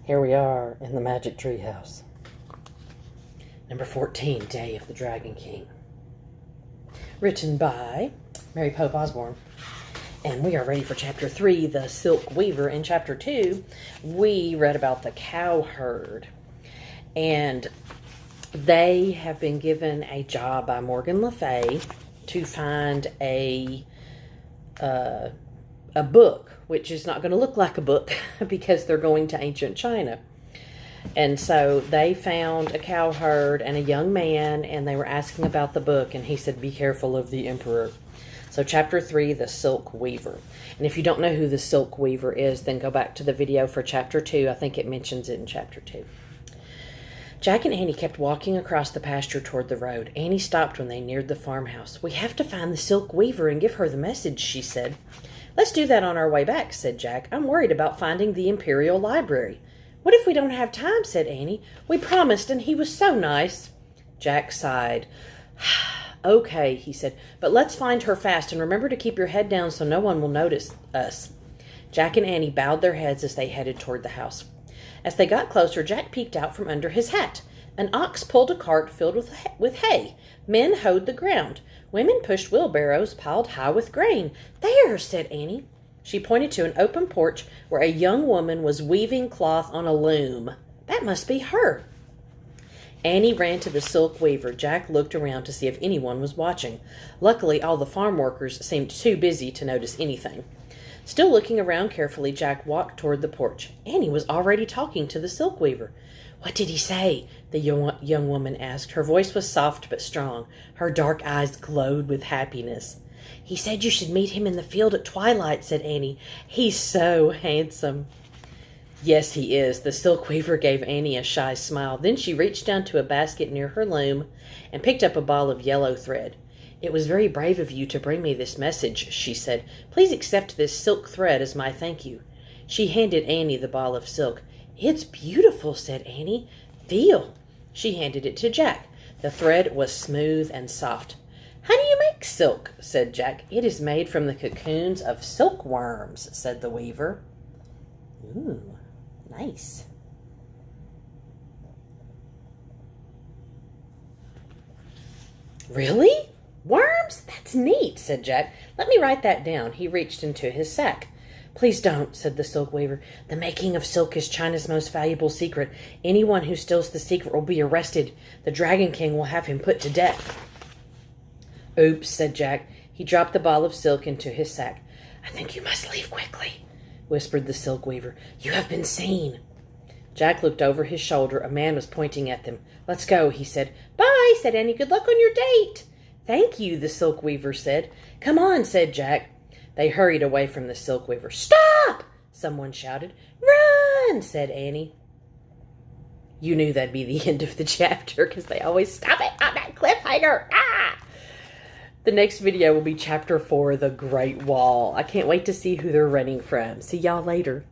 Here we are in the Magic Tree House. Number 14, Day of the Dragon King. Written by Mary Pope Osborne. And we are ready for Chapter 3, The Silk Weaver. In Chapter 2, we read about the cow herd. And they have been given a job by Morgan Le Fay to find a book, which is not going to look like a book because they're going to ancient China. And so they found a cow herd and a young man, and they were asking about the book, and he said, "Be careful of the emperor." So Chapter 3, The Silk Weaver. And if you don't know who the Silk Weaver is, then go back to the video for Chapter 2. I think it mentions it in Chapter 2. Jack and Annie kept walking across the pasture toward the road. Annie stopped when they neared the farmhouse. "We have to find the Silk Weaver and give her the message," she said. "Let's do that on our way back," said Jack. "I'm worried about finding the Imperial Library." "What if we don't have time?" said Annie. "We promised, and he was so nice." Jack sighed. "Okay," he said, "but let's find her fast, and remember to keep your head down so no one will notice us." Jack and Annie bowed their heads as they headed toward the house. As they got closer, Jack peeked out from under his hat. An ox pulled a cart filled with hay. Men hoed the ground. Women pushed wheelbarrows piled high with grain. "There," said Annie. She pointed to an open porch where a young woman was weaving cloth on a loom. "That must be her." Annie ran to the Silk Weaver. Jack looked around to see if anyone was watching. Luckily, all the farm workers seemed too busy to notice anything. Still looking around carefully, Jack walked toward the porch. Annie was already talking to the Silk Weaver. "What did he say?" the young woman asked. Her voice was soft but strong. Her dark eyes glowed with happiness. "He said you should meet him in the field at twilight," said Annie. "He's so handsome." "Yes, he is." The Silk Weaver gave Annie a shy smile. Then she reached down to a basket near her loom and picked up a ball of yellow thread. "It was very brave of you to bring me this message," she said. "Please accept this silk thread as my thank you." She handed Annie the ball of silk. "It's beautiful," said Annie. "Feel." She handed it to Jack. The thread was smooth and soft. "How do you make silk?" said Jack. "It is made from the cocoons of silkworms," said the weaver. "Ooh, nice." "Really? Worms? That's neat," said Jack. "Let me write that down." He reached into his sack. "Please don't," said the Silk Weaver. "The making of silk is China's most valuable secret. Anyone who steals the secret will be arrested. The Dragon King will have him put to death." "Oops," said Jack. He dropped the ball of silk into his sack. "I think you must leave quickly," whispered the Silk Weaver. "You have been seen." Jack looked over his shoulder. A man was pointing at them. "Let's go," he said. "Bye," said Annie. "Good luck on your date." "Thank you," the Silk Weaver said. "Come on," said Jack. They hurried away from the Silk Weaver. "Stop!" someone shouted. "Run!" said Annie. You knew that'd be the end of the chapter because they always stop it on that cliffhanger. Ah! The next video will be Chapter 4, The Great Wall. I can't wait to see who they're running from. See y'all later.